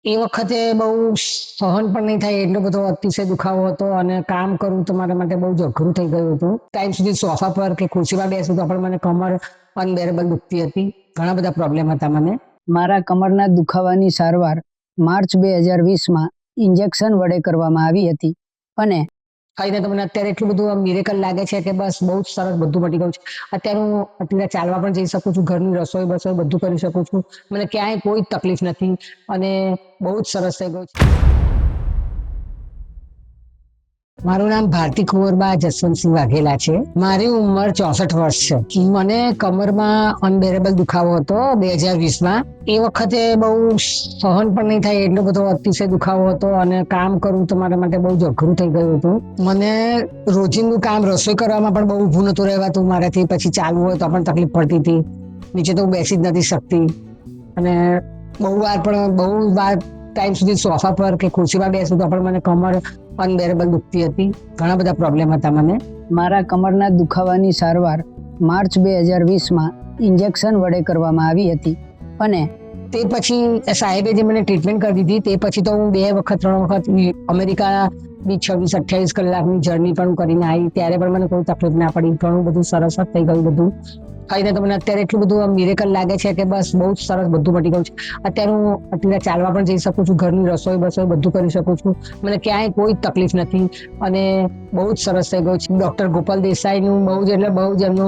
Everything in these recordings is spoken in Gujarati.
એ વખતે બહુ સહન પણ નહીં થાય એટલો બધો અતિશય દુખાવો હતો અને કામ કરવું તો મારા માટે બહુ જ અઘરું થઈ ગયું હતું. ટાઈમ સુધી સોફા પર કે ખુરશીમાં બેસું તો પણ મને કમર અનબેરેબલ દુખતી હતી. ઘણા બધા પ્રોબ્લેમ હતા મને. મારા કમરના દુખાવાની સારવાર માર્ચ 2020માં ઇન્જેક્શન વડે કરવામાં આવી હતી અને ખાઈને તો મને અત્યારે એટલું બધું મિરેકલ લાગે છે કે બસ બહુ જ સરસ બધું મટી ગયું છે. અત્યારે હું અત્યારે ચાલવા પણ જઈ શકું છું, ઘરની રસોઈ બસોઈ બધું કરી શકું છું. મને ક્યાંય કોઈ તકલીફ નથી અને બહુ જ સરસ થઈ ગયું છે. મારું નામ ભારતી કુંવરબા જસવંતસિંહ વાઘેલા છે. મારી ઉંમર 64 વર્ષ છે. મને કમરમાં અનબેરેબલ દુખાવો હતો 2020માં. એ વખતે બહુ સહન પણ નહીં થાય એટલો બધો અતિશય દુખાવો હતો અને કામ કરવું તો મારા માટે બહુ જ અઘરું થઈ ગયું હતું. મને રોજિંદું કામ રસોઈ કરવામાં પણ બહુ ઊભું નતું રહેવાતું મારાથી. પછી ચાલવું હોય તો પણ તકલીફ પડતી હતી. નીચે તો હું બેસી જ નથી શકતી અને બહુ વાર ટાઈમ સુધી સોફા પર કે ખુરશીમાં બેસું તો પણ મને કમર અનબેરેબલ દુખતી હતી. ઘણા બધા પ્રોબ્લેમ હતા મને. મારા કમરના દુખાવાની સારવાર માર્ચ 2020માં ઇન્જેક્શન વડે કરવામાં આવી હતી અને તે પછી સાહેબે જે મને ટ્રીટમેન્ટ કરી દીધી તે પછી તો હું 2 વખત 3 વખત અમેરિકા 26-28 કલાકની જર્ની પણ કરીને આવી. ત્યારે પણ મને કોઈ તકલીફ ના પડી. ઘણું બધું સરસ જ થઈ ગયું બધું. ખાઈને તો મને અત્યારે એટલું બધું મિરેકલ લાગે છે કે બસ બહુ જ સરસ બધું મટી ગયું છે. અત્યારે હું અત્યારે ચાલવા પણ જઈ શકું છું, ઘરની રસોઈ બસોઈ બધું કરી શકું છું. મને ક્યાંય કોઈ તકલીફ નથી અને બહુ જ સરસ થઈ ગયું છે. ડોક્ટર ગોપાલ દેસાઈનું બહુ જ એમનો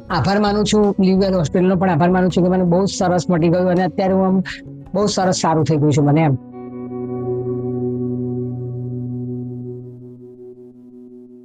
આભાર માનું છું. લીવવેલ હોસ્પિટલનો પણ આભાર માનું છું કે મને બહુ જ સરસ મટી ગયું અને અત્યારે હું બહુ સરસ સારું થઈ ગયું છે મને એમ.